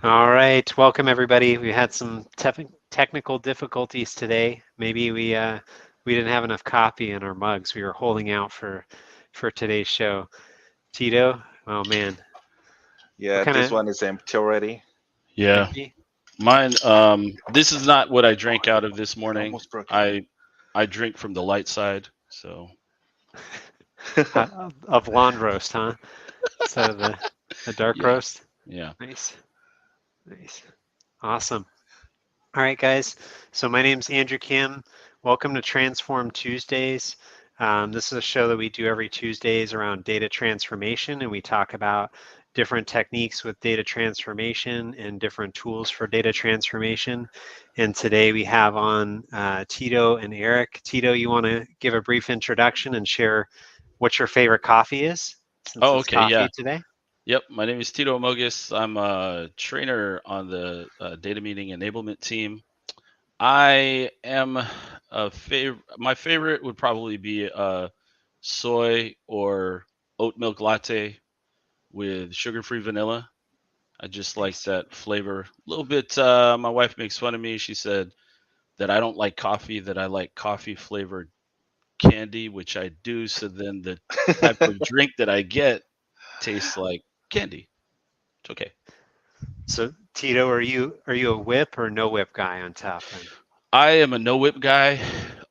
All right, welcome everybody. We had some technical difficulties today. Maybe we didn't have enough coffee in our mugs. We were holding out for today's show. Tito, oh man, what Yeah, kind this of one is empty already. Yeah, empty? mine. This is not what I drank out of this morning. Almost broken. I drink from the light side. So A blonde roast, huh? Instead of the dark yeah, roast. yeah. Nice, nice, awesome. All right, guys. So my name's Andrew Kim. Welcome to Transform Tuesdays. This is a show that we do every Tuesdays around data transformation, and we talk about different techniques with data transformation and different tools for data transformation. And today we have on Tito and Eric. Tito, you want to give a brief introduction and share what your favorite coffee is, since Oh, it's okay. Yeah. coffee today? Yep. My name is Tito Mogus. I'm a trainer on the data meeting enablement team. I am a favorite. My favorite would probably be a soy or oat milk latte with sugar-free vanilla. I just like Nice. that flavor. A little bit. My wife makes fun of me. She said that I don't like coffee, that I like coffee flavored candy, which I do. So then the type of drink that I get tastes like candy. It's okay. So Tito, are you a whip or no whip guy on top then? I am a no whip guy,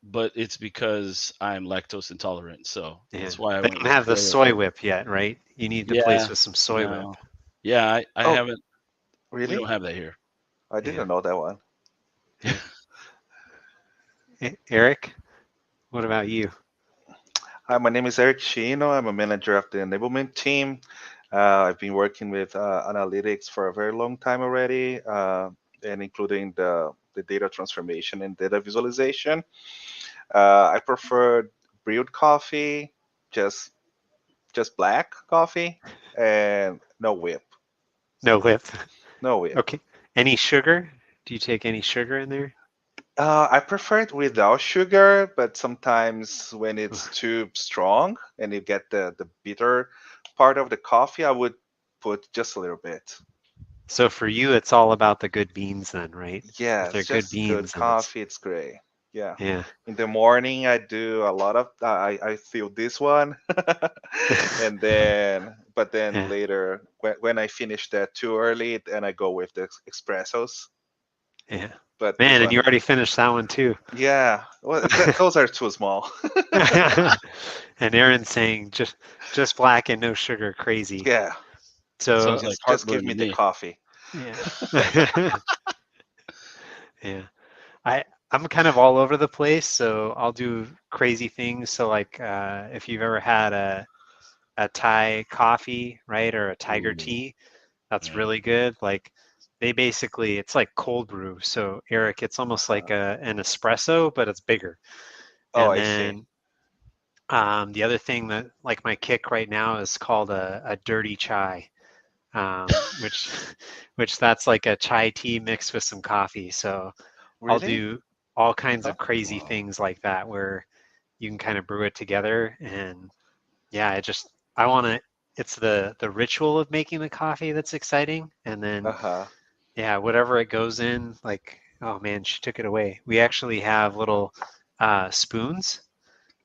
but it's because I'm lactose intolerant. So Yeah, that's why I they went don't with have the soy. soy whip yet, right? You need the place Yeah, with some soy whip. no. Yeah, I Oh, haven't. We don't really? have that here. I Yeah, didn't know that one. yeah. Eric, what about you? Hi, my name is Eric Chino. I'm a manager of the enablement team. I've been working with analytics for a very long time already, and including the data transformation and data visualization. I prefer brewed coffee, just just black coffee, and no whip. No whip. No whip. Okay. Any sugar? Do you take any sugar in there? I prefer it without sugar, but sometimes when it's too strong and you get the bitter part of the coffee, I would put just a little bit. So for you, it's all about the good beans then, right? Yeah, If they're it's good just good beans, then it's coffee. It's great. Yeah. yeah. In the morning, I do a lot of I feel this one, and but then Yeah, later when I finish that too early, then I go with the espressos. yeah. But this Man, and one, you already finished that one too. yeah, well, those are too small. And Aaron's saying just black and no sugar, crazy. Yeah. So Sounds like Just give heartburn me to the me. coffee. yeah. Yeah. I I'm kind of all over the place, so I'll do crazy things. So like if you've ever had a Thai coffee, right, or a tiger Ooh, tea, that's yeah. really good. Like they basically it's like cold brew. So Eric, it's almost like Uh-huh. an espresso, but it's bigger. Oh, And I see. then the other thing that like my kick right now is called a dirty chai, which which that's like a chai tea mixed with some coffee. So I'll Really? do all kinds Uh-huh. of crazy Wow. things like that where you can kind of brew it together. And yeah, I want to, it's the ritual of making the coffee that's exciting. And then Uh-huh. yeah, whatever it goes in, like, oh man, she took it away. We actually have little spoons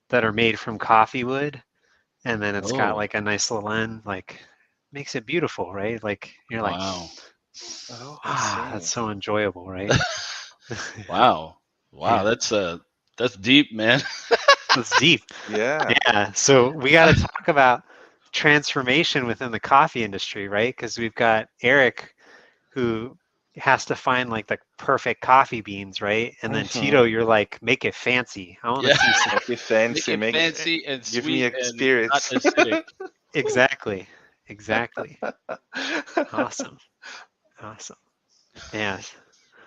that are made from coffee wood, and then it's got Oh, like a nice little end, like makes it beautiful, right? Like you're like, wow. Oh, I ah, that's see. so enjoyable, right? Wow. Wow, Yeah, that's deep, man. that's deep. Yeah. Yeah, so we got to talk about transformation within the coffee industry, right? Because we've got Eric who has to find like the perfect coffee beans, right? And then Mm-hmm. Tito, you're like, make it fancy. I want to Yeah. see some. Make it Make fancy. it Make fancy and give me sweet and not experience. acidic. Exactly, exactly. Awesome, awesome. Yeah.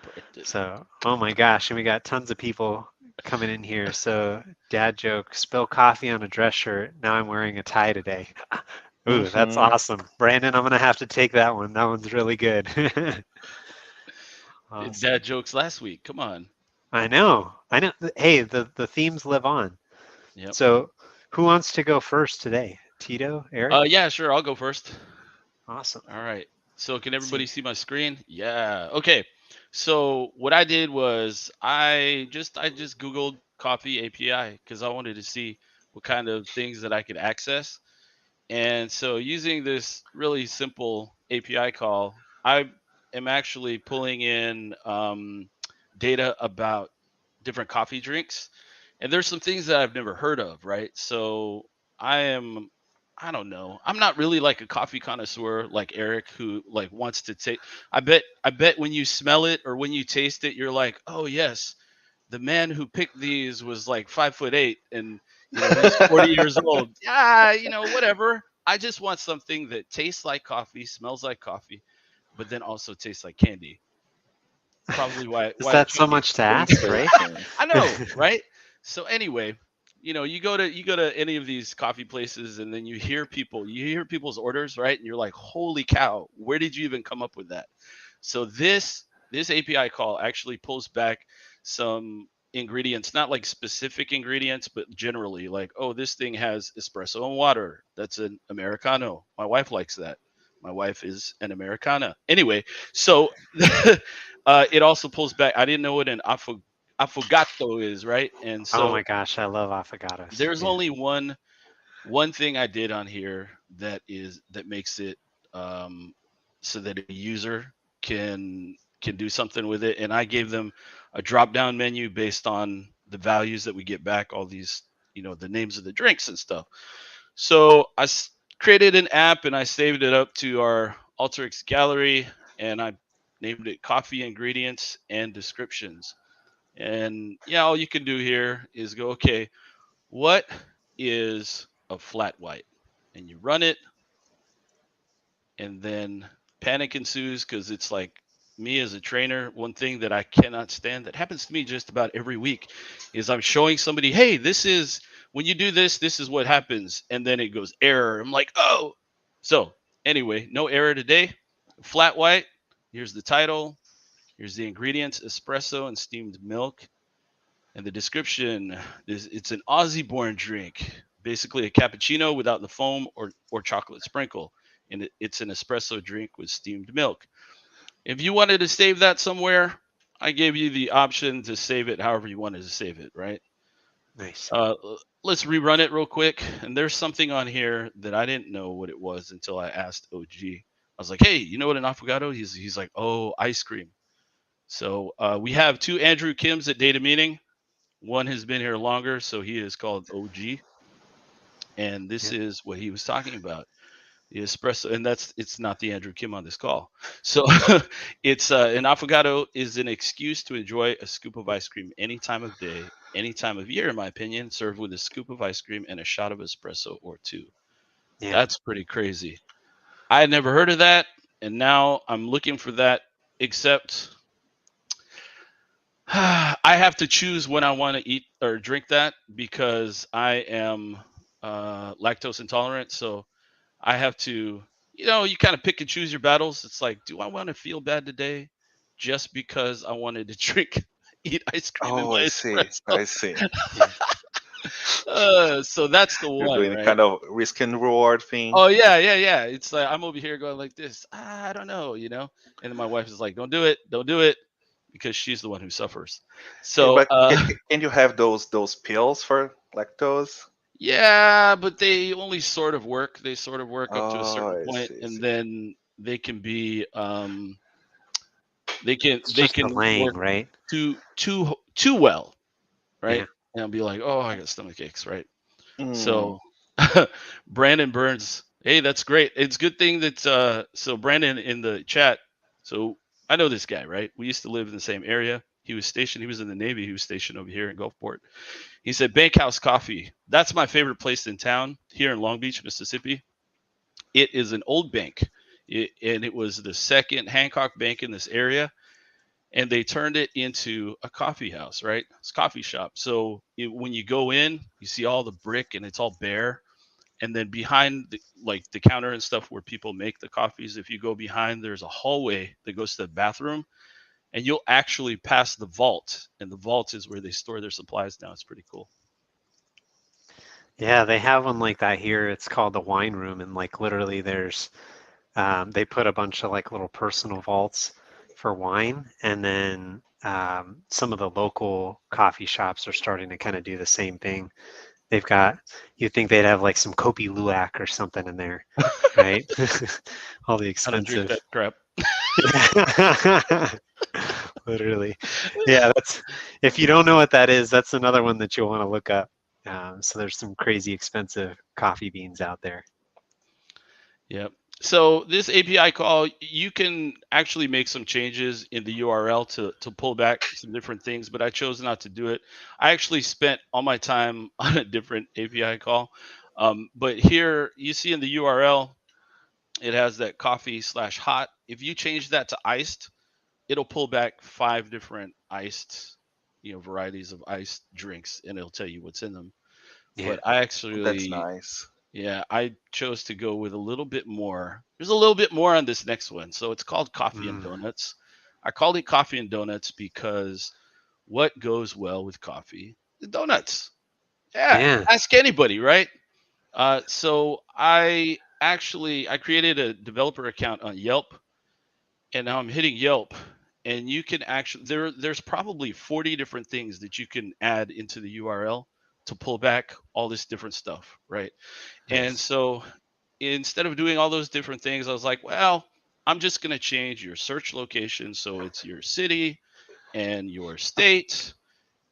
Brandon. So, oh my gosh, and we got tons of people coming in here. So, dad joke, spill coffee on a dress shirt. Now I'm wearing a tie today. Ooh, that's Mm-hmm. awesome. Brandon, I'm gonna have to take that one. That one's really good. Awesome. Dad jokes last week. Come on. I know. I know. Hey, the themes live on. Yep. So, who wants to go first today? Tito, Eric? Yeah, sure. I'll go first. Awesome. All right. So can everybody see my screen? Yeah. Okay. So what I did was I just Googled coffee API because I wanted to see what kind of things that I could access. And so using this really simple API call, I am actually pulling in data about different coffee drinks. And there's some things that I've never heard of, right? So I am, I don't know. I'm not really like a coffee connoisseur like Eric who like wants to take. I bet when you smell it or when you taste it, you're like, oh yes, the man who picked these was like 5'8" and he's 40 years old. Yeah, whatever. I just want something that tastes like coffee, smells like coffee, but then also tastes like candy. Probably why Is I that so chose. much to ask, right? I know, right? So anyway, you go to any of these coffee places and then you hear people's orders, right? And you're like, "Holy cow, where did you even come up with that?" So this API call actually pulls back some ingredients, not like specific ingredients, but generally like, "Oh, this thing has espresso and water. That's an americano. My wife likes that. My wife is an Americana." Anyway, so it also pulls back. I didn't know what an affogato is, right? And Oh so my gosh, I love affogatos. there's Yeah. only one thing I did on here that makes it so that a user can do something with it, and I gave them a drop down menu based on the values that we get back, all these the names of the drinks and stuff. So I created an app and I saved it up to our Alteryx gallery, and I named it Coffee Ingredients and Descriptions. And yeah, all you can do here is go, okay, what is a flat white? And you run it, and then panic ensues because it's like me as a trainer. One thing that I cannot stand that happens to me just about every week is I'm showing somebody, hey, this is when you do this, this is what happens. And then it goes error. I'm like, oh. So anyway, no error today. Flat white. Here's the title. Here's the ingredients: espresso and steamed milk. And the description is it's an Aussie born drink, basically a cappuccino without the foam or chocolate sprinkle. And it's an espresso drink with steamed milk. If you wanted to save that somewhere, I gave you the option to save it however you wanted to save it, right? Nice. Let's rerun it real quick. And there's something on here that I didn't know what it was until I asked OG. I was like, hey, you know what an affogato? He's like, oh, ice cream. So we have two Andrew Kims at data meeting. One has been here longer, so he is called OG. And this is what he was talking about. The espresso, and it's not the Andrew Kim on this call. So it's an affogato is an excuse to enjoy a scoop of ice cream any time of day, any time of year, in my opinion, served with a scoop of ice cream and a shot of espresso or two. Yeah. That's pretty crazy. I had never heard of that, and now I'm looking for that, except I have to choose when I want to eat or drink that because I am lactose intolerant. So I have to, you kind of pick and choose your battles. It's like, do I want to feel bad today just because I wanted to eat ice cream in Oh, my I see. espresso? I see. So that's the You're one, doing a right? kind of risk and reward thing. Oh yeah. It's like I'm over here going like this. I don't know, and then my wife is like, don't do it, because she's the one who suffers. So But can you have those pills for lactose? yeah, but they only sort of work. They sort of work up to a Oh, certain I point, see. I and see. then they can be they It's just can delaying, work right? too well, right? Yeah. And I'll be like, oh, I got stomach aches, right? Mm. So Brandon Burns, hey, that's great. It's a good thing that so Brandon in the chat. So I know this guy, right? We used to live in the same area. He was in the Navy. He was stationed over here in Gulfport. He said Bankhouse Coffee. That's my favorite place in town here in Long Beach, Mississippi. It is an old bank. And it was the second Hancock Bank in this area, and they turned it into a coffee house, right? It's a coffee shop. So when you go in, you see all the brick and it's all bare. And then behind the counter and stuff where people make the coffees, if you go behind, there's a hallway that goes to the bathroom, and you'll actually pass the vault, and the vault is where they store their supplies now. It's pretty cool. Yeah, they have one like that here. It's called the wine room, and like literally there's They put a bunch of like little personal vaults for wine, and then some of the local coffee shops are starting to kind of do the same thing. They've got, you'd think they'd have like some Kopi Luwak or something in there, right? All the I don't drink expensive. that crap. Yeah. Literally. Yeah, that's, if you don't know what that is, that's another one that you'll want to look up. So there's some crazy expensive coffee beans out there. Yep. So this API call, you can actually make some changes in the URL to pull back some different things, but I chose not to do it. I actually spent all my time on a different API call. But here you see in the URL, it has that coffee/hot. If you change that to iced, it'll pull back 5 different iced, varieties of iced drinks, and it'll tell you what's in them. Yeah. But I That's actually, nice. yeah, I chose to go with a little bit more. There's a little bit more on this next one. So it's called Coffee and Donuts. I called it Coffee and Donuts because what goes well with coffee? The donuts. Yeah, Yeah. ask anybody, right? So I created a developer account on Yelp, and now I'm hitting Yelp, and you can actually there's probably 40 different things that you can add into the URL to pull back all this different stuff, right? And Nice. so instead of doing all those different things, I was like, well, I'm just going to change your search location so it's your city and your state,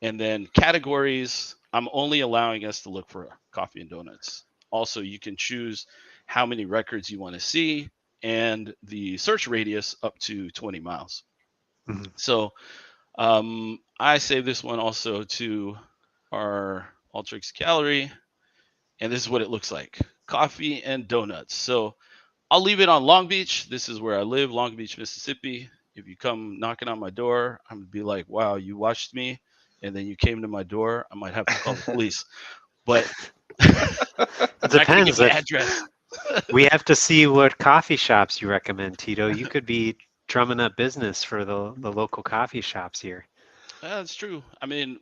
and then categories. I'm only allowing us to look for coffee and donuts. Also, you can choose how many records you want to see and the search radius up to 20 miles. Mhm. So I save this one also to our Alteryx gallery, and this is what it looks like: coffee and donuts. So I'll leave it on Long Beach. This is where I live, Long Beach, Mississippi. If you come knocking on my door, I'm gonna be like, wow, you watched me and then you came to my door. I might have to call the police. But It I'm not gonna give depends. my If address. we have to see what coffee shops you recommend, Tito. You could be drumming up business for the local coffee shops here. That's true. I mean,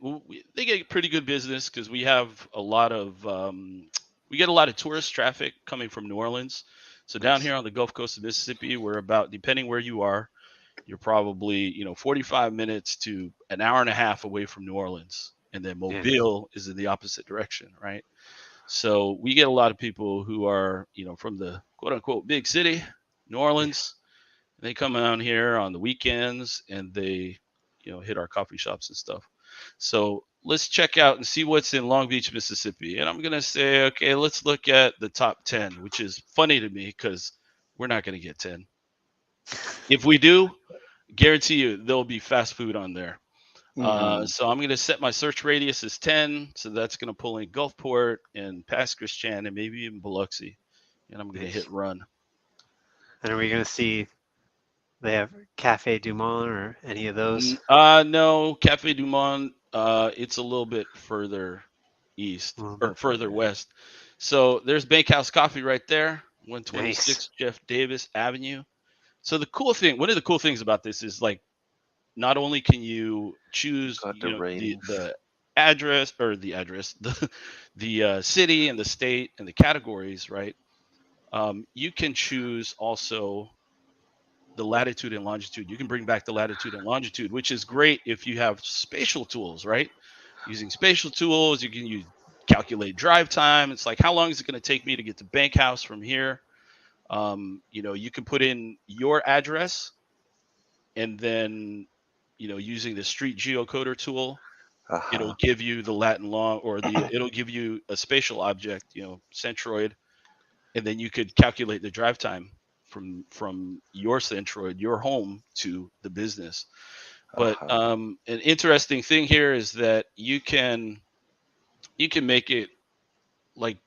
they get pretty good business because we have a lot of we get a lot of tourist traffic coming from New Orleans. So down Nice. here on the Gulf Coast of Mississippi, we're about, depending where you are, you're probably 45 minutes to an hour and a half away from New Orleans, and then Yeah. Mobile is in the opposite direction, right? So we get a lot of people who are from the quote unquote big city, New Orleans. And they come down here on the weekends and they hit our coffee shops and stuff. So let's check out and see what's in Long Beach, Mississippi. And I'm gonna say, okay, let's look at the top 10, which is funny to me because we're not gonna get 10. If we do, guarantee you there'll be fast food on there. Mhm. So I'm going to set my search radius as 10. So that's going to pull in Gulfport and past Christian and maybe even Biloxi. And I'm going to Nice. hit run. And are we going to see they have Cafe Du Monde or any of those? No, Cafe Du Monde. It's a little bit further east A little or bit further further. west. So there's Bakehouse Coffee right there, Nice. 126 Jeff Davis Avenue. So one of the cool things about this is like, not only can you choose, Got the ratings. the address or the city and the state and the categories, right? You can choose also the latitude and longitude. You can bring back the latitude and longitude, which is great if you have spatial tools, right? Using spatial tools, you can calculate drive time. It's like, how long is it going to take me to get to Bank House from here? You can put in your address, and then using the street geocoder tool, it'll Uh-huh. give you the Latin long, or it'll give you a spatial object, centroid, and then you could calculate the drive time from your centroid, your home, to the business. But Uh-huh. an interesting thing here is that you can make it like,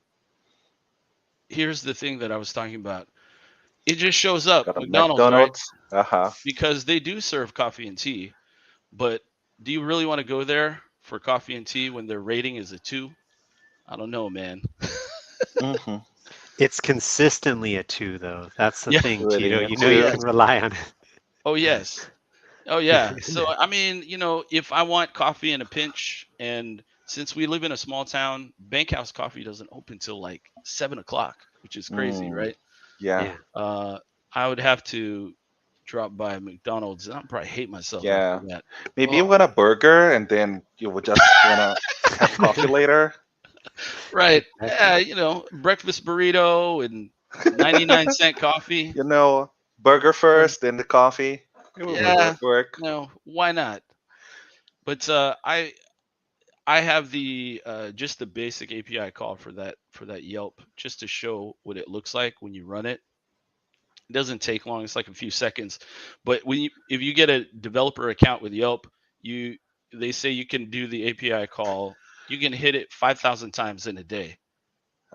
here's the thing that I was talking about. It just shows up Got a McDonald's, right? McDonald's. Uh-huh. Because they do serve coffee and tea. But do you really want to go there for coffee and tea when their rating is a 2? I don't know, man. Mm-hmm. It's consistently a 2, though. That's the Yeah. thing, Rating Tito. it You know Oh you too. yes. can rely on Oh yes. Oh yeah. So I mean, if I want coffee in a pinch, and since we live in a small town, Bankhouse Coffee doesn't open till like 7 o'clock, which is crazy, Mm. right? Yeah. Yeah. Uh, I would have to drop by McDonald's, and I'd probably hate myself Yeah. after that. Maybe you Oh, want a burger and then you would just want to have coffee later. right. Exactly. Yeah, breakfast burrito and 99-cent coffee. You know, burger Or first, then the coffee. It would yeah, work. no, why not? But I have the just the basic API call for that Yelp, just to show what it looks like when you run it. It doesn't take long; it's like a few seconds. But if you get a developer account with Yelp, you they say you can do the API call. You can hit it 5,000 times in a day,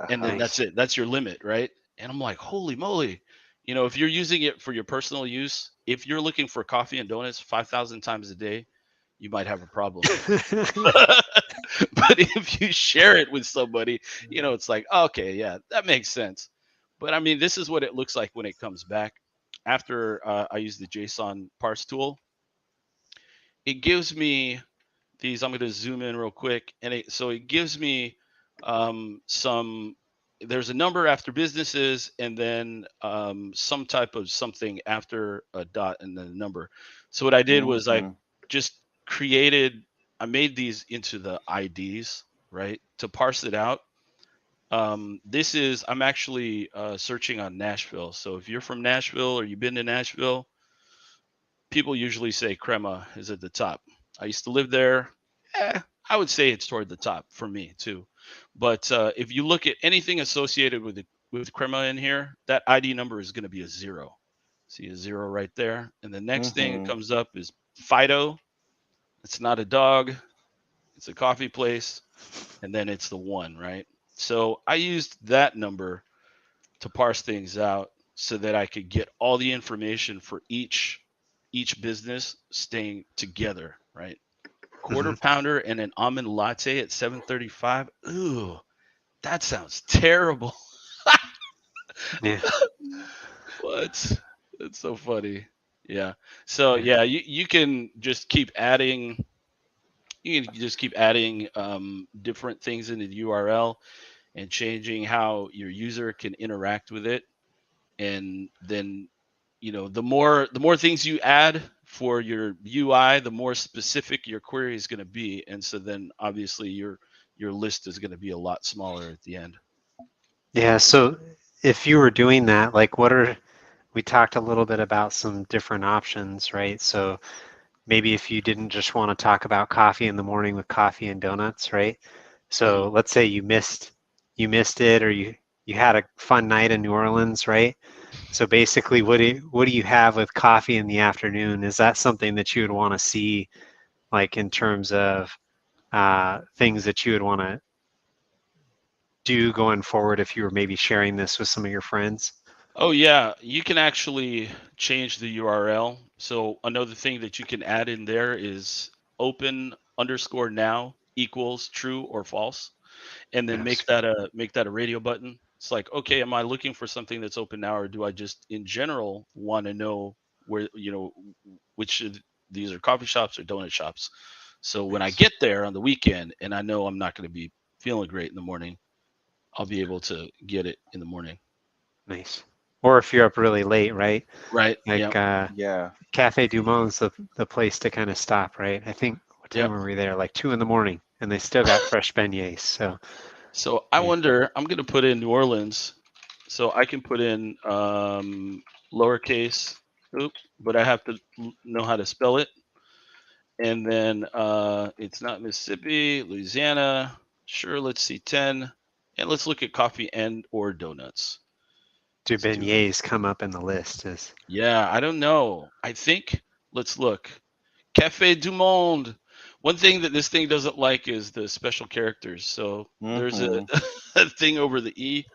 and Uh-huh. then that's Nice. it. That's your limit, right? And I'm like, holy moly! If you're using it for your personal use, if you're looking for coffee and donuts 5,000 times a day, you might have a problem. But if you share it with somebody, it's like, okay, yeah, that makes sense. But I mean, this is what it looks like when it comes back. After I use the JSON parse tool, it gives me these. I'm going to zoom in real quick, and so it gives me some. There's a number after businesses, and then some type of something after a dot and then a number. So what I did was I Hmm. just created. I made these into the IDs, right, to parse it out. I'm actually searching on Nashville. So if you're from Nashville or you've been to Nashville, people usually say crema is at the top. I used to live there. I would say it's toward the top for me too. But if you look at anything associated with crema in here, that ID number is going to be a 0. See a 0 right there. And the next thing that Hmm. comes up is Fido. It's not a dog. It's a coffee place. And then it's the 1, right? So I used that number to parse things out so that I could get all the information for each business staying together, right? Quarter Mhm. pounder and an almond latte at 7:35. Ooh, that sounds terrible. Yeah. What? That's so funny. Yeah. So Yeah. yeah, you can just keep adding. You can just keep adding different things into the URL and changing how your user can interact with it. And then the more things you add for your UI, the more specific your query is going to be, and so then obviously your list is going to be a lot smaller at the end. Yeah. So if you were doing that, like we talked a little bit about some different options, right? So maybe if you didn't just want to talk about coffee in the morning with coffee and donuts, right? Mhm. So let's say you missed it, or you had a fun night in New Orleans, right? So basically, what do you have with coffee in the afternoon? Is that something that you would want to see, like in terms of things that you would want to do going forward if you were maybe sharing this with some of your friends? Oh yeah, you can actually change the URL. So another thing that you can add in there is open_now equals true or false, and then Yes. make that a radio button. It's like, okay, am I looking for something that's open now, or do I just in general want to know where which of these are coffee shops or donut shops? So when I Nice. get there on the weekend and I know I'm not going to be feeling great in the morning, I'll be able to get it in the morning. Nice. Or if you're up really late, right? Right. Like Yep. Yeah. Cafe Du Monde's the place to kind of stop, right? I think, what time Yep. were we there? Like 2 in the morning, and they still got fresh beignets. So So I yeah. wonder, I'm going to put in New Orleans. So I can put in lowercase, oop, but I have to know how to spell it. And then it's not Mississippi, Louisiana. Sure, let's see 10. And let's look at coffee and or donuts. Do Let's do, beignets come up in the list? Is yeah, I don't know. I think, let's look. Cafe du Monde. One thing that this thing doesn't like is the special characters. So there's a, Hmm. a thing over the E,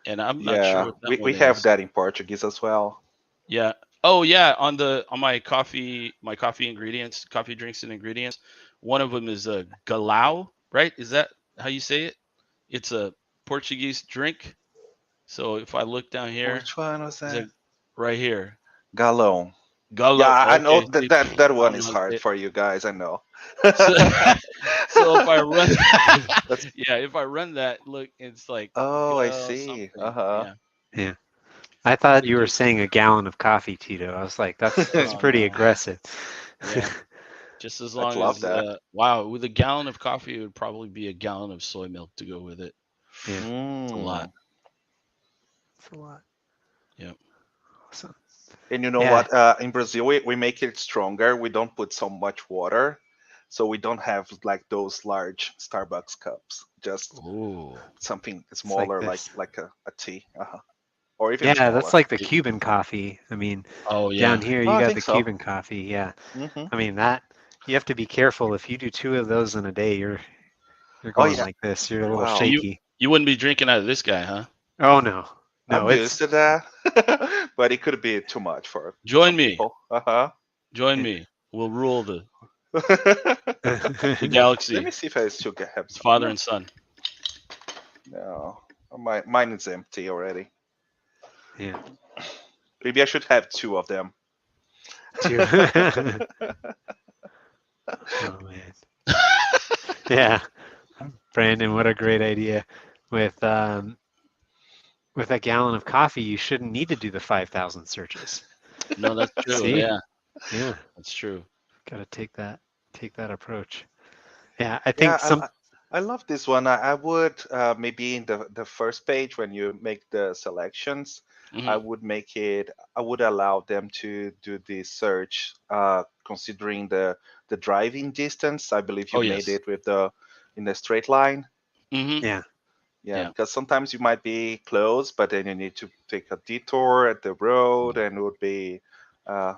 and I'm not sure Yeah. what that We one have is. that in Portuguese as well. Yeah. Oh yeah, on my coffee ingredients, coffee drinks and ingredients, one of them is a galao, right? Is that how you say it? It's a Portuguese drink. So if I look down here, Which one was is that? it right here? Galon. Yeah, Galo. I know Okay, that see, that I one don't know is how to say hard it. for you guys. I know. So, so if I run, That's. yeah, if I run that, look, it's like Oh, I go see. something. Uh-huh. Yeah. yeah. I thought We you were do. saying a gallon of coffee, Tito. I was like, that's Oh pretty no. aggressive. Yeah. Just as I'd long love as that. wow, with a gallon of coffee, it would probably be a gallon of soy milk to go with it. Yeah, It's a lot. Mm. it's a lot. Yep. Awesome. And you know Yeah, what? In Brazil, we make it stronger. We don't put so much water, so we don't have like those large Starbucks cups. Just Oh. something it's like smaller, this. like a tea, or even Yeah, that's smaller. like the Cuban coffee. I mean, Oh down yeah. here Oh, you I got think the so. Cuban coffee. Yeah, Hmm. I mean that you have to be careful. If you do two of those in a day, you're Oh going yeah. like this. You're a little So Wow. shaky. you wouldn't be drinking out of this guy, huh? Oh no, no, I'm used it's to that, but it could be too much for Join some me. people. Uh Join me. We'll rule the huh. Let galaxy. me see if I still have It's some. father No, and son. no. Mine is empty already. yeah, Maybe I should have two of them. two. Oh man, yeah, Brandon, what a great idea. With um, with a gallon of coffee, you shouldn't need to do the 5,000 searches. No, that's true. See? Yeah, Yeah, that's true. got to take that approach. Yeah, I Yeah, think some. I love this one. I would maybe in the first page when you make the selections, I Hmm. would make it. I would allow them to do the search, considering the driving distance. I believe you Oh made yes. it with the in the straight line. Hmm. Yeah, Yeah, Yeah. because sometimes you might be close, but then you need to take a detour at the road, and it would be uh,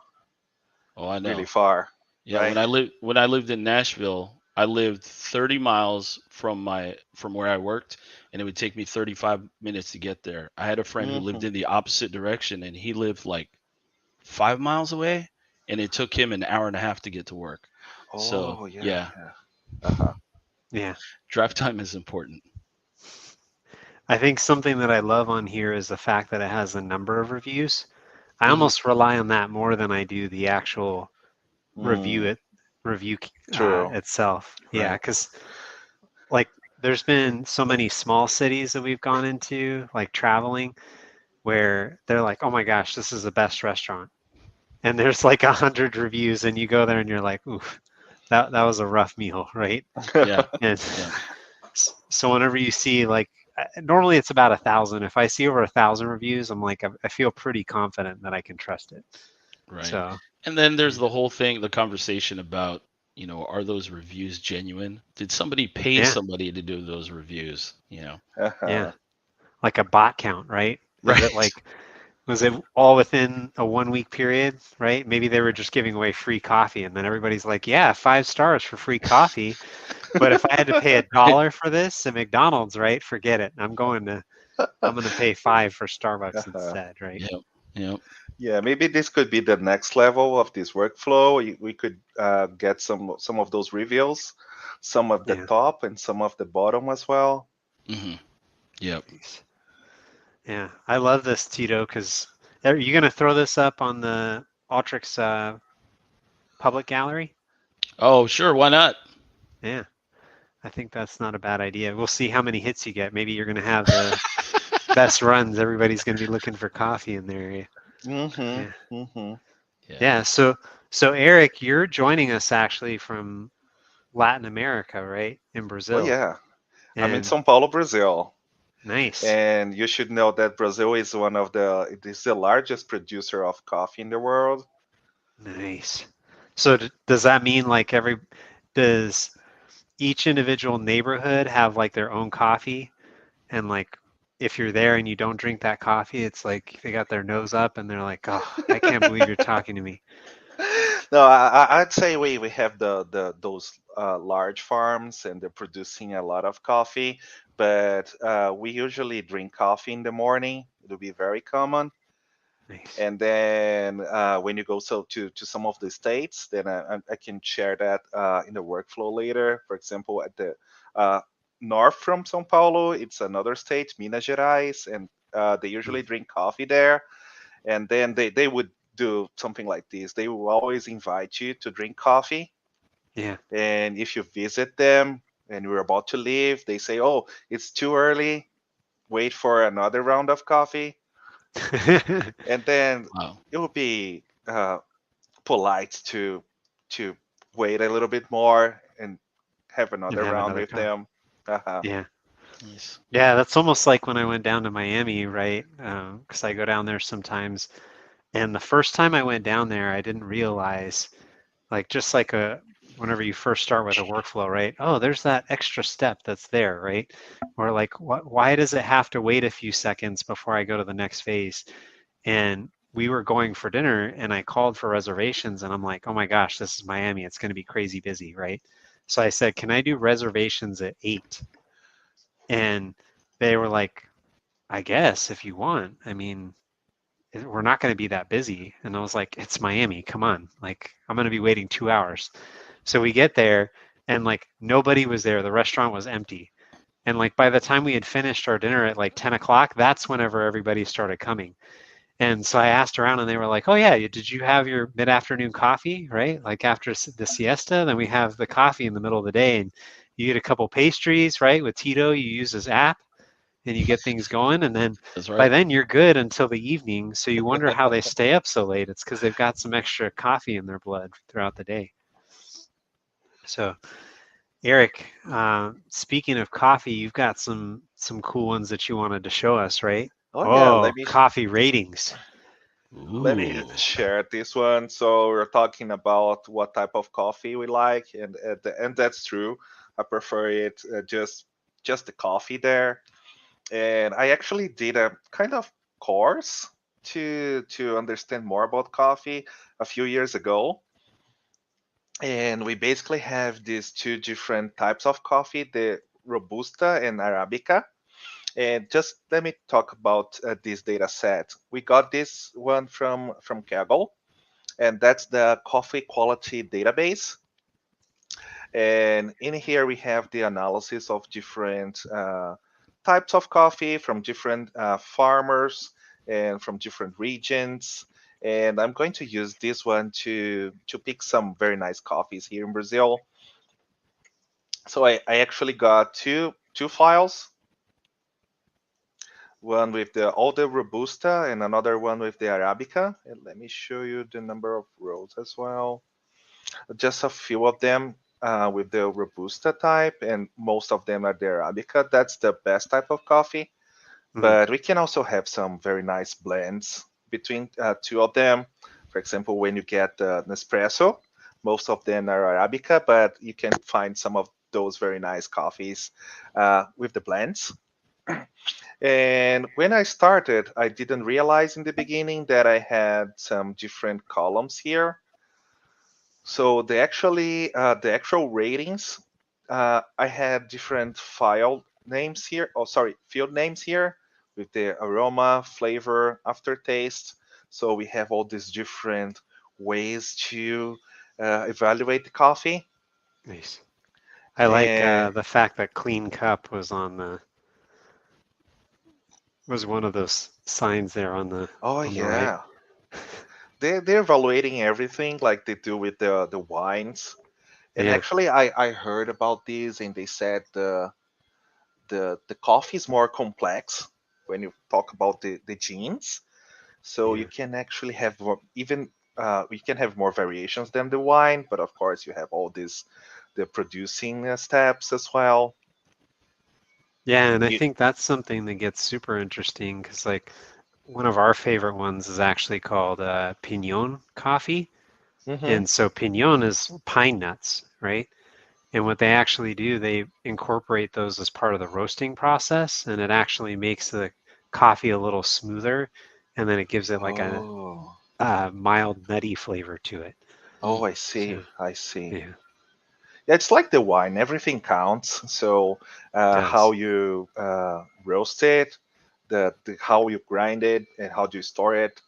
Oh, I really know. far, Yeah, right? when I lived in Nashville, I lived 30 miles from where I worked, and it would take me 35 minutes to get there. I had a friend who lived Hmm. in the opposite direction, and he lived like 5 miles away, and it took him an hour and a half to get to work. So Oh yeah, yeah, yeah. Uh-huh. yeah. drive time is important. I think something that I love on here is the fact that it has a number of reviews. I Hmm. almost rely on that more than I do the actual review Mm, it review true. itself. Yeah, Right. because like there's been so many small cities that we've gone into, like traveling, where they're like, "Oh my gosh, this is the best restaurant," and there's like 100 reviews, and you go there and you're like, "Oof, that was a rough meal," right? Yeah, And yeah, so whenever you see like normally it's about 1,000. If I see over 1,000 reviews, I'm like I feel pretty confident that I can trust it. right. So And then there's the whole thing, the conversation about, are those reviews genuine? Did somebody pay yeah, somebody to do those reviews? yeah, Uh-huh. like a bot count, right? Is it Right. like was it all within a 1 week period, right? Maybe they were just giving away free coffee, and then everybody's like, "Yeah, 5 stars for free coffee." But if I had to pay $1 for this at McDonald's, right? Forget it. I'm gonna pay 5 for Starbucks Uh-huh. instead, right? Yep. Yep. Yeah, maybe this could be the next level of this workflow. We could get some of those reveals, some of the Yeah. top and some of the bottom as well. Hmm. Yep. Nice. Yeah, I love this, Tito, because are you gonna throw this up on the Alteryx public gallery? Oh, sure. Why not? Yeah, I think that's not a bad idea. We'll see how many hits you get. Maybe you're gonna have the best runs. Everybody's gonna be looking for coffee in their area. Mm-hmm. Yeah, Mm-hmm. Yeah. yeah. So Eric, you're joining us actually from Latin America, right? In Oh Brazil. yeah. I'm in And São Paulo, Brazil. nice, And you should know that Brazil is it is the largest producer of coffee in the world. nice. So does that mean like does each individual neighborhood have like their own coffee? And like if you're there and you don't drink that coffee, it's like they got their nose up and they're like, "Oh, I can't believe you're talking to me." No, I'd say we have the those large farms and they're producing a lot of coffee, but we usually drink coffee in the morning. It'll be very common. Nice. And then when you go to some of the states, then I can share that in the workflow later. For example, at the uh, north from São Paulo, it's another state, Minas Gerais, and they usually Mm, drink coffee there. And then they would do something like this. They will always invite you to drink coffee. yeah. And if you visit them and you're about to leave, they say, "Oh, it's too early. Wait for another round of coffee." And then Wow. it would be polite to wait a little bit more and have And another have round another with coffee. them. Uh-huh. Yeah. Nice. Yeah, that's almost like when I went down to Miami, right? Because I go down there sometimes. And the first time I went down there, I didn't realize, like, just like whenever you first start with a workflow, right? Oh, there's that extra step that's there, right? Or like, why does it have to wait a few seconds before I go to the next phase? And we were going for dinner and I called for reservations and I'm like, oh my gosh, this is Miami. It's going to be crazy busy, right? So I said, can I do reservations at 8? And they were like, I guess if you want. I mean, we're not going to be that busy. And I was like, it's Miami. Come on. Like, I'm going to be waiting 2 hours. So we get there and like nobody was there. The restaurant was empty. And like by the time we had finished our dinner at like 10 o'clock, that's whenever everybody started coming. And so I asked around and they were like, oh, yeah, did you have your mid afternoon coffee, right? Like after the siesta, then we have the coffee in the middle of the day and you get a couple pastries, right? With Tito, you use his app and you get things going. And then That's by right. then you're good until the evening. So you wonder how they stay up so late. It's because they've got some extra coffee in their blood throughout the day. So, Eric, speaking of coffee, you've got some cool ones that you wanted to show us, right? Oh yeah, Oh, coffee ratings. let me Ooh. share this one. So we're talking about what type of coffee we like, and that's true. I prefer it just the coffee there. And I actually did a kind of course to understand more about coffee a few years ago. And we basically have these two different types of coffee, the Robusta and Arabica. And just let me talk about this data set. We got this one from Kaggle, and that's the coffee quality database. And in here we have the analysis of different types of coffee from different farmers and from different regions. And I'm going to use this one to pick some very nice coffees here in Brazil. So I actually got two files, one with the older Robusta and another one with the Arabica. And let me show you the number of rows as well. Just a few of them with the Robusta type, and most of them are the Arabica. That's the best type of coffee. Mm, But we can also have some very nice blends between two of them. For example, when you get the Nespresso, most of them are Arabica, but you can find some of those very nice coffees with the blends. And when I started, I didn't realize in the beginning that I had some different columns here. So the actual ratings, I had different file names here. Oh, sorry, field names here with the aroma, flavor, aftertaste. So we have all these different ways to evaluate the coffee. nice. I like And the fact that clean cup was one of those signs there oh on the right. yeah, they're evaluating everything like they do with the wines. And Yeah, actually, I heard about this, and they said the coffee is more complex when you talk about the genes. So you yeah. can actually have more, even you can have more variations than the wine, but of course you have all these the producing steps as well. Yeah, and I You, think that's something that gets super interesting because like one of our favorite ones is actually called Pinyon Coffee. hmm And so Pinyon is pine nuts, right? And what they actually do, they incorporate those as part of the roasting process, and it actually makes the coffee a little smoother, and then it gives it like Oh, a mild nutty flavor to it. oh, Mm. I So see, I see. yeah, Yeah, it's like the wine; everything counts. So it how does. you roast it, the how you grind it, and how do you store it,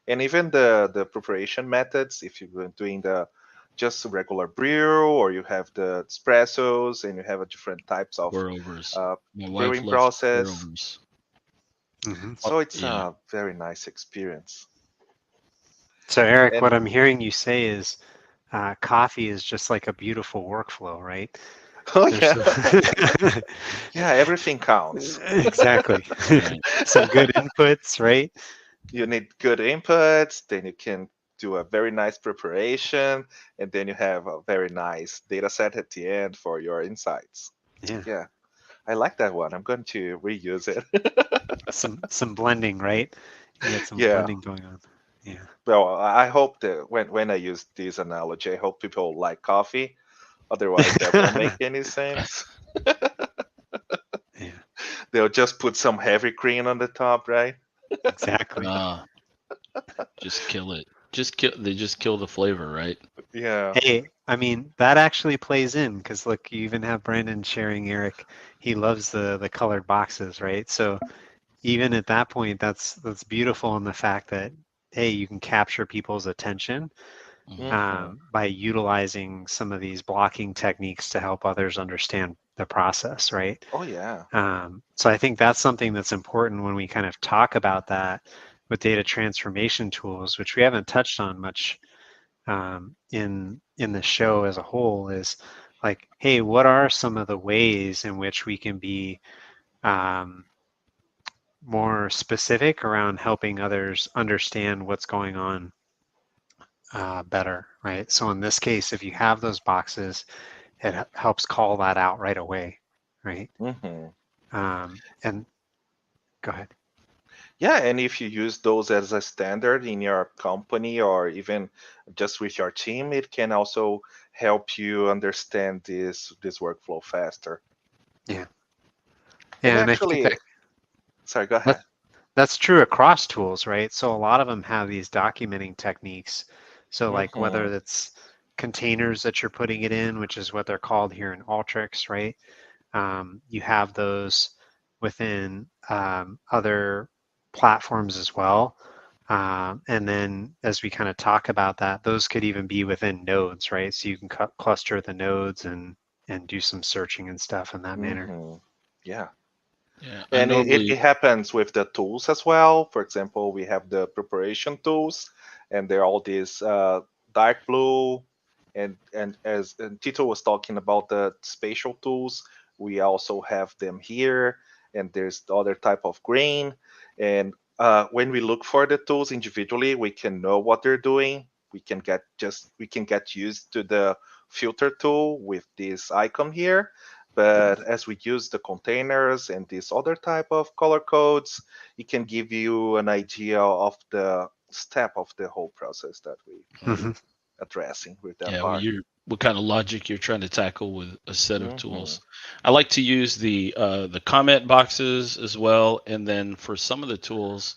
and even the preparation methods. If you're doing the just regular brew, or you have the espressos, and you have a different types of Pour overs. uh, My wife brewing loves pour process. overs. Hmm. Oh, So it's yeah. a very nice experience. So Eric, what And I'm hearing you say is coffee is just like a beautiful workflow, right? oh There's yeah, some yeah, everything counts. exactly Right. some good inputs, right? You need good inputs, then you can do a very nice preparation, and then you have a very nice data set at the end for your insights. Yeah. Yeah, I like that one. I'm going to reuse it. Some blending, right? You get some Yeah. blending going on. Yeah. Well, I hope that when I use this analogy, I hope people like coffee. Otherwise, that won't make any sense. Yeah, They'll just put some heavy cream on the top, right? exactly. Nah, just kill it. They just kill the flavor, right? Yeah. Hey, I mean, that actually plays in because look, you even have Brandon sharing Eric. He loves the colored boxes, right? So even at that point, that's beautiful in the fact that hey, you can capture people's attention Mhm. Hmm. by utilizing some of these blocking techniques to help others understand the process, right? Oh yeah. So I think that's something that's important when we kind of talk about that with data transformation tools, which we haven't touched on much in the show as a whole. Is like, hey, what are some of the ways in which we can be um, more specific around helping others understand what's going on better, right? So in this case, if you have those boxes, it helps call that out right away, right? Hmm. And go ahead. Yeah, and if you use those as a standard in your company or even just with your team, it can also help you understand this workflow faster. Yeah, And yeah, and I think actually, sorry, go that ahead. that's true across tools, right? So a lot of them have these documenting techniques. So like whether Hmm. it's containers that you're putting it in, which is what they're called here in Alteryx, right? You have those within other platforms as well. And then as we kind of talk about that, those could even be within nodes, right? So you can cluster the nodes and do some searching and stuff in that manner. Hmm. Yeah. Yeah, I And it normally. happens with the tools as well. For example, we have the preparation tools, and they're all these dark blue. And as and Tito was talking about the spatial tools, we also have them here. And there's the other type of green. And when we look for the tools individually, we can know what they're doing. We can get used to the filter tool with this icon here, but as we use the containers and these other type of color codes, it can give you an idea of the step of the whole process that we are Hmm. addressing with that Yeah, part. what kind of logic you're trying to tackle with a set of Hmm. tools. I like to use the comment boxes as well, and then for some of the tools,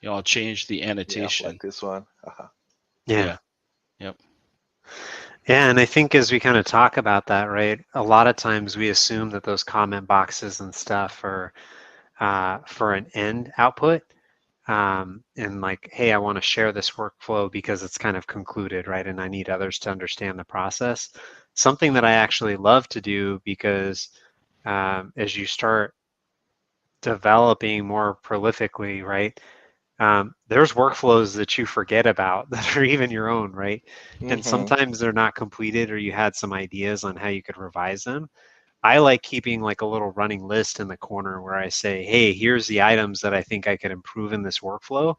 I'll change the Yeah, like annotation. this one. Uh-huh. Yeah. Yeah. Yep. Yeah, and I think as we kind of talk about that, right, a lot of times we assume that those comment boxes and stuff are for an end output. And like, hey, I want to share this workflow because it's kind of concluded, right? And I need others to understand the process. Something that I actually love to do because as you start developing more prolifically, right? There's workflows that you forget about that are even your own, right? And Hmm. sometimes they're not completed or you had some ideas on how you could revise them. I like keeping like a little running list in the corner where I say, hey, here's the items that I think I could improve in this workflow.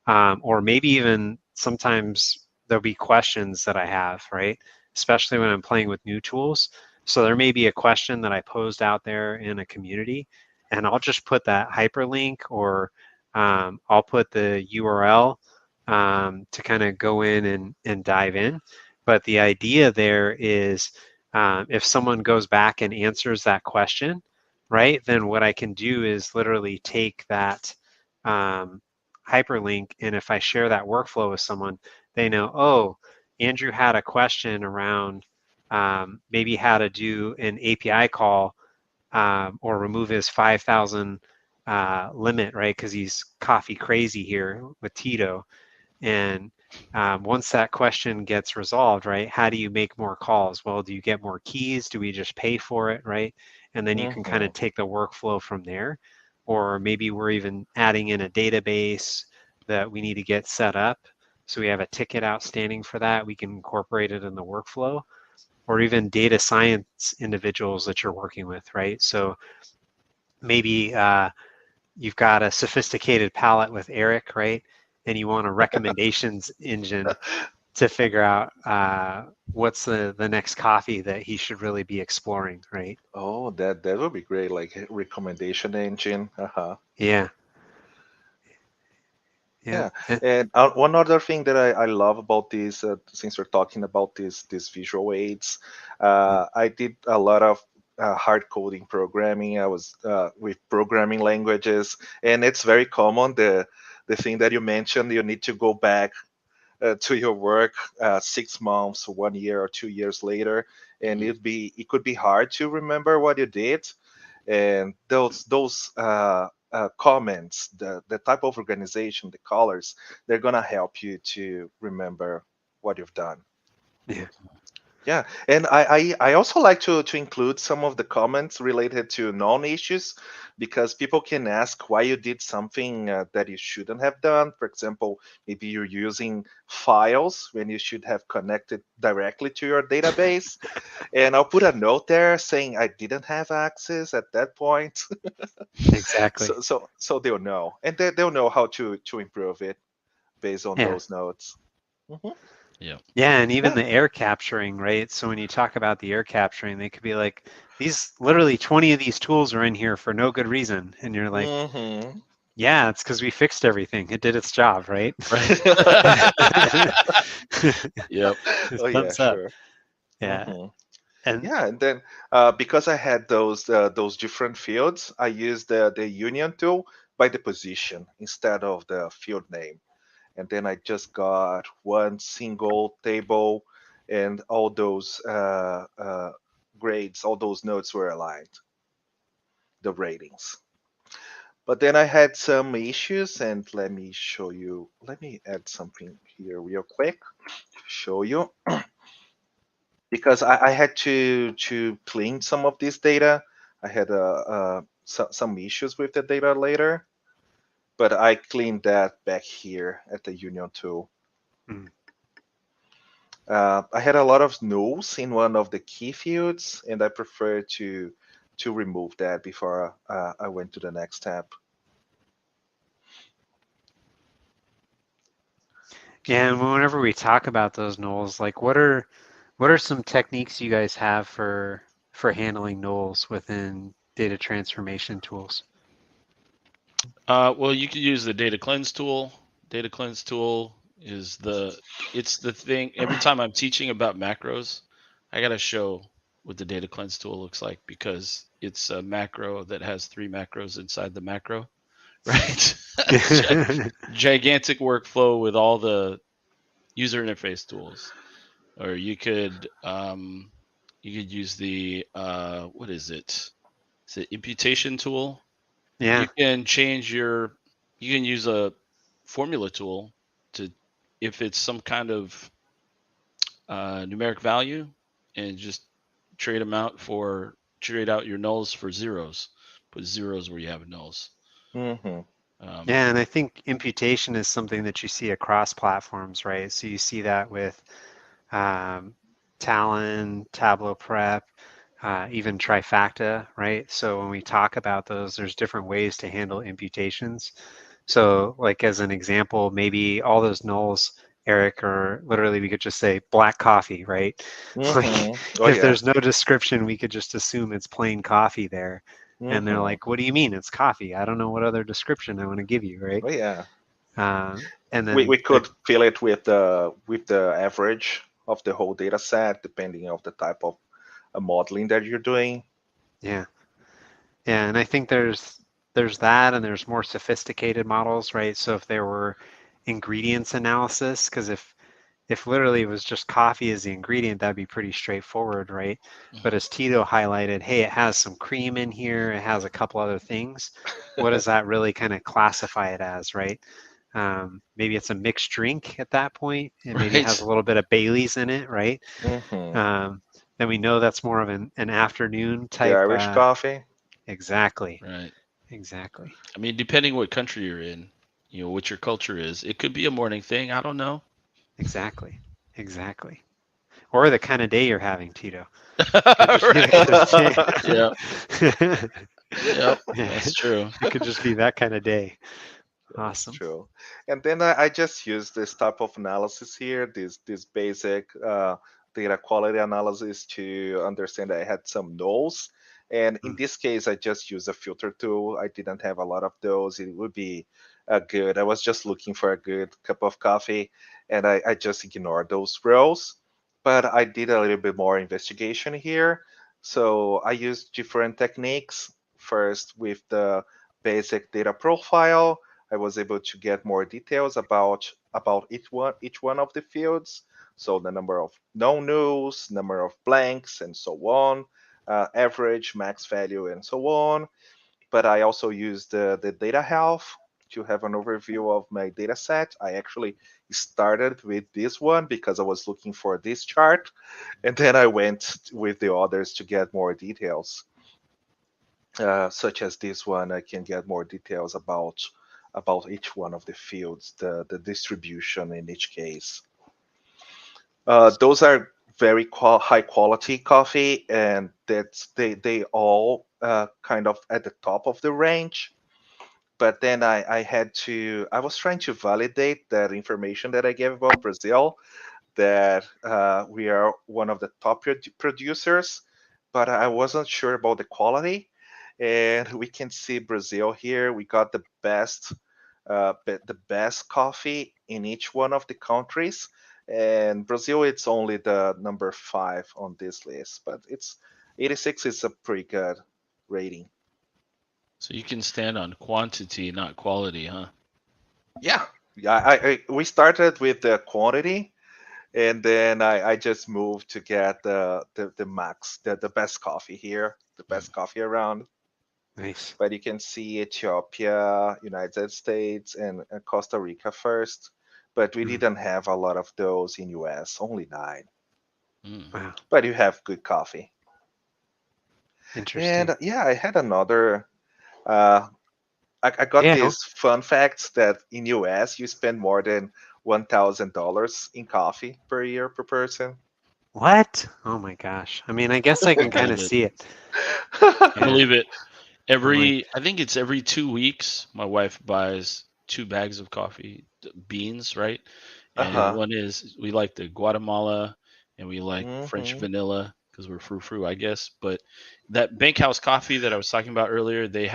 Or maybe even sometimes there'll be questions that I have, right? Especially when I'm playing with new tools. So there may be a question that I posed out there in a community, and I'll just put that hyperlink or I'll put the URL to kind of go in and dive in. But the idea there is if someone goes back and answers that question, right, then what I can do is literally take that hyperlink, and if I share that workflow with someone, they know, oh, Andrew had a question around maybe how to do an API call or remove his 5,000 limit, right? Because he's coffee crazy here with Tito. And once that question gets resolved, right, how do you make more calls? Well, do you get more keys? Do we just pay for it, right? And then you can kind Hmm. of take the workflow from there. Or maybe we're even adding in a database that we need to get set up. So we have a ticket outstanding for that. We can incorporate it in the workflow, or even data science individuals that you're working with, right? So maybe you've got a sophisticated palette with Eric, right? And you want a recommendations engine to figure out what's the next coffee that he should really be exploring, right? Oh, that would be great, like a recommendation engine. Uh-huh. Yeah, yeah, Yeah, and one other thing that I love about this, since we're talking about these visual aids, I did a lot of hard coding programming. I was with programming languages, and it's very common. The thing that you mentioned, you need to go back to your work 6 months, 1 year, or 2 years later, and it could be hard to remember what you did. And those comments, the type of organization, the colors, they're gonna help you to remember what you've done. yeah. Yeah, and I also like to include some of the comments related to known issues, because people can ask why you did something that you shouldn't have done. For example, maybe you're using files when you should have connected directly to your database. And I'll put a note there saying I didn't have access at that point. Exactly. So they'll know, and they'll know how to improve it based on Yeah. those notes. Hmm. Yeah. Yeah, and even Yeah. the air capturing, right? So when you talk about the air capturing, they could be like, these literally 20 of these tools are in here for no good reason. And you're like, Hmm. yeah, it's because we fixed everything. It did its job, right? Right. Yep. Oh yeah, Thumbs up. sure. Yeah. Hmm. And Yeah, and then because I had those different fields, I used the union tool by the position instead of the field name, and then I just got one single table, and all those grades, all those notes were aligned, the ratings. But then I had some issues, and let me show you. Let me add something here real quick to show you, because I had to clean some of this data. I had some issues with the data later, but I cleaned that back here at the Union tool. mm, I had a lot of nulls in one of the key fields, and I prefer to remove that before I went to the next step. yeah, and whenever we talk about those nulls, like what are some techniques you guys have for handling nulls within data transformation tools? Well, you could use the data cleanse tool. Data cleanse tool is it's the thing. Every time I'm teaching about macros, I got to show what the data cleanse tool looks like, because it's a macro that has 3 macros inside the macro, right? Gigantic workflow with all the user interface tools. Or you could use the what is it? It's an imputation tool. Yeah, You can you can use a formula tool to, if it's some kind of numeric value, and just trade out your nulls for zeros. Put zeros where you have nulls. Hmm. Um, yeah, and I think imputation is something that you see across platforms, right? So you see that with um, Talon, Tableau Prep, even Trifacta, right? So when we talk about those, there's different ways to handle imputations. So like as an example, maybe all those nulls, Eric, or literally we could just say black coffee, right? Like Hmm. Oh if yeah. there's no description, we could just assume it's plain coffee there. And they're Hmm. like, what do you mean it's coffee? I don't know what other description I want to give you, right? Oh yeah. And We, then we could fill it with the average of the whole data set, depending of the type of modeling that you're doing. yeah. Yeah, and I think there's that, and there's more sophisticated models, right? So if there were ingredients analysis, because if literally it was just coffee as the ingredient, that'd be pretty straightforward, right? But as Tito highlighted, hey, it has some cream in here, it has a couple other things. What does that really kind of classify it as, right? Maybe it's a mixed drink at that point, and maybe it has a right. little bit of Bailey's in it, right? Hmm. Um, then we know that's more of an afternoon The type. Irish coffee. Exactly. Right. Exactly. I mean, depending what country you're in, what your culture is, it could be a morning thing. I don't know. Exactly. Exactly. or the kind of day you're having, Tito. Could just be the kind of day. Yep, that's true. It could just be that kind of day. That's Awesome. true. And then I just use this type of analysis here, this basic data quality analysis to understand that I had some Knowles. And in this case, I just use a filter tool. I didn't have a lot of those. It would be good. I was just looking for a good cup of coffee, and I just ignored those rows. But I did a little bit more investigation here. So I used different techniques. First, with the basic data profile, I was able to get more details about each one of the fields. So the number of known nulls, number of blanks, and so on, average, max value, and so on. But I also used the data health to have an overview of my data set. I actually started with this one because I was looking for this chart, and then I went with the others to get more details. Such as this one, I can get more details about each one of the fields, the distribution in each case. Those are very high quality coffee, and they all kind of at the top of the range. But then I was trying to validate that information that I gave about Brazil, that we are one of the top producers, but I wasn't sure about the quality. And we can see Brazil here. We got the best coffee in each one of the countries. And Brazil, it's only the number 5 on this list, but it's 86 is a pretty good rating. So you can stand on quantity, not quality, huh? Yeah, we started with the quantity, and then I just moved to get the max, the best coffee here, the best coffee around. Nice. But you can see Ethiopia, United States, and Costa Rica first. But we didn't have a lot of those in US, only 9. Wow. But you have good coffee. Interesting. And yeah, I had another. I got these fun facts that in US you spend more than $1,000 in coffee per year per person. What? Oh my gosh. I mean, I guess I can kind of see it. I believe it. Like, I think it's every 2 weeks, my wife buys 2 bags of coffee beans, right? And one is we like the Guatemala, and we like French vanilla because we're frou-frou, I guess. But that Bankhouse coffee that I was talking about earlier, they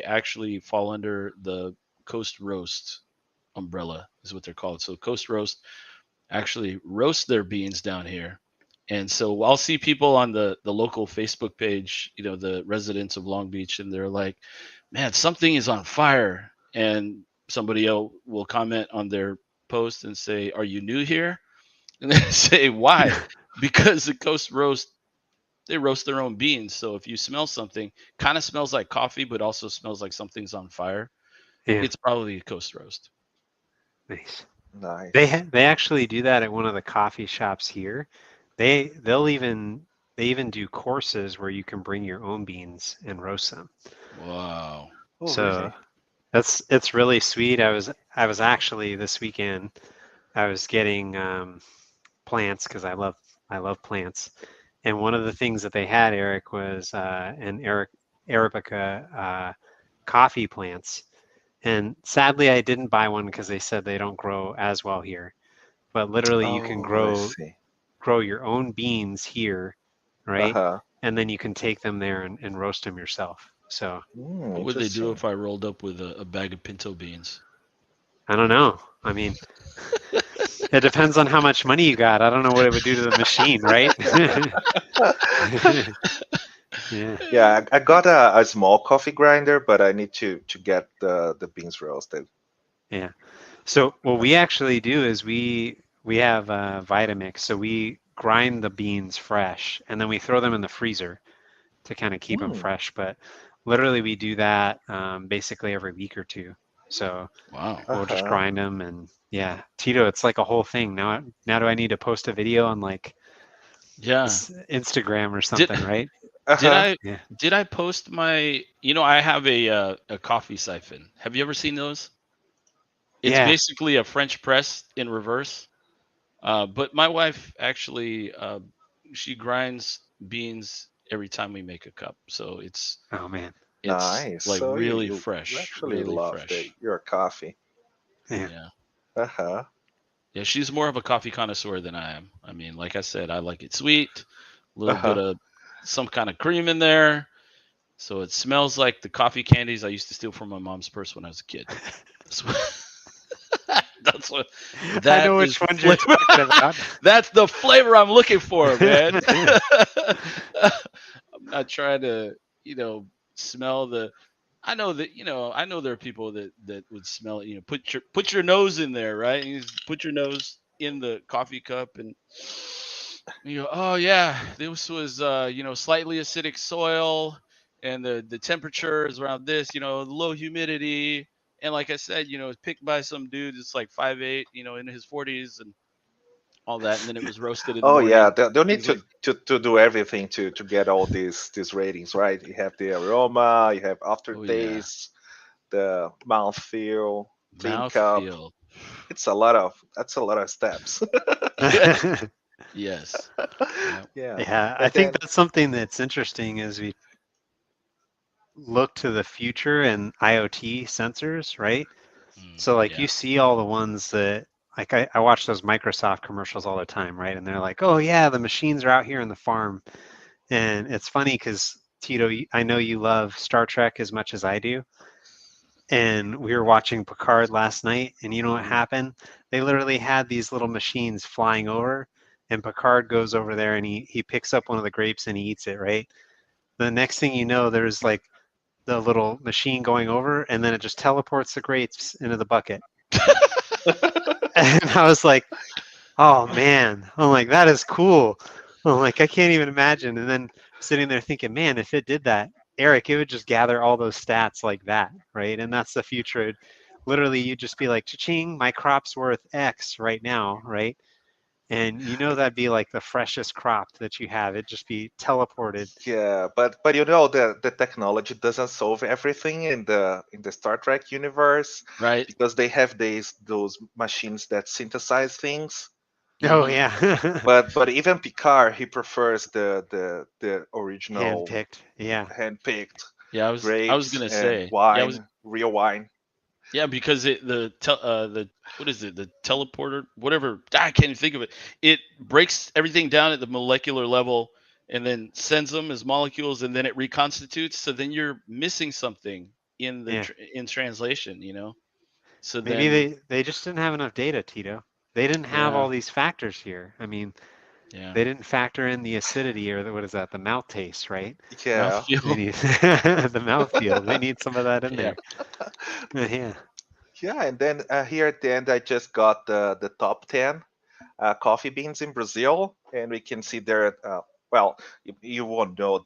actually fall under the Coast Roast umbrella, is what they're called. So Coast Roast actually roast their beans down here. And so I'll see people on the local Facebook page, the residents of Long Beach, and they're like, man, something is on fire. And somebody else will comment on their post and say, are you new here? And they say, why? Because the Coast Roast, they roast their own beans. So if you smell something, kind of smells like coffee, but also smells like something's on fire, it's probably a Coast Roast. Nice. Nice. They actually do that at one of the coffee shops here. They even do courses where you can bring your own beans and roast them. Wow. Oh, really? It's really sweet. I was actually this weekend, I was getting plants because I love plants. And one of the things that they had, Eric, was an Arabica coffee plants. And sadly, I didn't buy one because they said they don't grow as well here. But literally, you can grow your own beans here, right? And then you can take them there and roast them yourself. So what would they do if I rolled up with a bag of pinto beans? I don't know. I mean, it depends on how much money you got. I don't know what it would do to the machine, right? Yeah, I got a small coffee grinder, but I need to get the beans roasted. Yeah. So what we actually do is we have Vitamix. So we grind the beans fresh and then we throw them in the freezer to kind of keep them fresh. But literally we do that basically every week or two. So we'll just grind them, and yeah, Tito, it's like a whole thing. Now do I need to post a video on like Instagram or something, right? Did I post my, I have a coffee siphon. Have you ever seen those? It's basically a French press in reverse. But my wife actually, she grinds beans every time we make a cup, so Oh man. it's Nice. like So really you fresh, actually really love fresh. your coffee. Yeah. Yeah. Uh-huh. Yeah, she's more of a coffee connoisseur than I am. I mean, like I said, I like it sweet, a little bit Uh-huh. of some kind of cream in there, so it smells like the coffee candies I used to steal from my mom's purse when I was a kid. That's what, that's what I that know is which the ones you're flavor. talking about. That's the flavor I'm looking for, man. I'm not trying to, smell the. I know that I know there are people that would smell it. Put your nose in there, right? You just put your nose in the coffee cup, and you go, oh yeah, this was slightly acidic soil, and the temperature is around this, low humidity, and like I said, it's picked by some dude that's like 5'8", in his 40s, and all that, and then it was roasted in the Oh yeah, morning. they'll need Things like, to do everything to get all these ratings, right? You have the aroma, you have oh yeah, aftertaste, the mouthfeel, clean mouth cup. feel. That's a lot of steps. Yes. Yeah. Yeah. Yeah, I And think then that's something that's interesting as we look to the future and IoT sensors, right? So like Yeah. you see all the ones that like I watch those Microsoft commercials all the time, right? And they're like, oh yeah, the machines are out here in the farm. And it's funny because Tito, I know you love Star Trek as much as I do. And we were watching Picard last night, and you know what happened? They literally had these little machines flying over, and Picard goes over there and he picks up one of the grapes and he eats it, right? The next thing you know, there's like the little machine going over, and then it just teleports the grapes into the bucket. And I was like, oh man, I'm like, that is cool. I'm like, I can't even imagine. And then sitting there thinking, man, if it did that, Eric, it would just gather all those stats like that, right? And that's the future. Literally, you'd just be like, cha-ching, my crop's worth X right now, right? And that'd be like the freshest crop that you have. It'd just be teleported. yeah, but the technology doesn't solve everything in the Star Trek universe Right. because they have those machines that synthesize things. Oh Hmm. yeah, But even Picard, he prefers the original handpicked. Yeah, hand-picked Yeah, I was grapes gonna and say. Yeah, I was. wine, real wine. Yeah, because the what is it, the teleporter, whatever, I can't even think of it. It breaks everything down at the molecular level and then sends them as molecules, and then it reconstitutes. So then you're missing something yeah. in translation, So Maybe then, they just didn't have enough data, Tito. They didn't have yeah, all these factors here. I mean, yeah, they didn't factor in the acidity or what is that, the mouth taste, right? Yeah. They mouthfeel. need the mouth feel. They need some of that in Yeah. there. Yeah. Yeah, and then here at the end, I just got the top 10 coffee beans in Brazil, and we can see there. Well, you won't know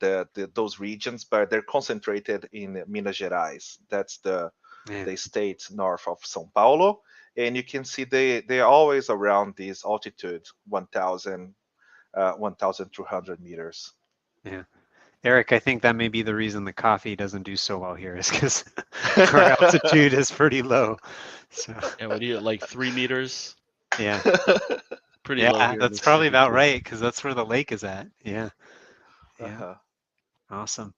those regions, but they're concentrated in Minas Gerais. That's Yeah. the state north of São Paulo, and you can see they're always around this altitude, 1,000, 1,200 meters. Yeah. Eric, I think that may be the reason the coffee doesn't do so well here is because our altitude is pretty low. So Yeah, what do you, like 3 meters? yeah. Pretty low Yeah, here in that's the probably second about tier. right because that's where the lake is at. Yeah. Yeah. Uh-huh. Awesome.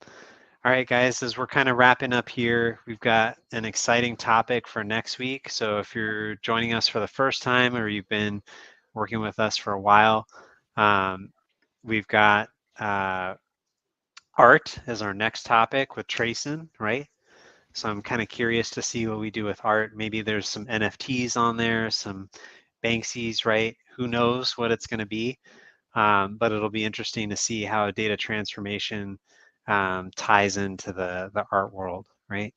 All right, guys, as we're kind of wrapping up here, we've got an exciting topic for next week. So if you're joining us for the first time or you've been working with us for a while, we've got art as our next topic with Trayson, right? So I'm kind of curious to see what we do with art. Maybe there's some NFTs on there, some Banksies, right? Who knows what it's going to be? But it'll be interesting to see how data transformation ties into the art world, right?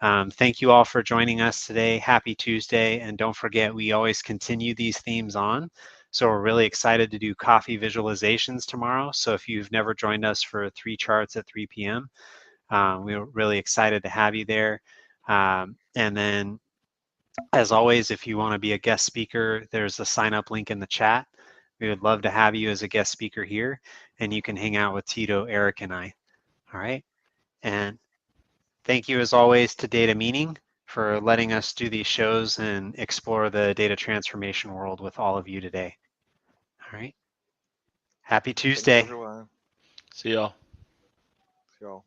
Thank you all for joining us today. Happy Tuesday. And don't forget, we always continue these themes on. So we're really excited to do coffee visualizations tomorrow. So if you've never joined us for 3 charts at 3 p.m., we're really excited to have you there. And then, as always, if you want to be a guest speaker, there's a sign up link in the chat. We would love to have you as a guest speaker here, and you can hang out with Tito, Eric, and I. All right. And thank you, as always, to Data Meaning for letting us do these shows and explore the data transformation world with all of you today. All right. Happy Thank you, Tuesday. everyone. See y'all. See y'all.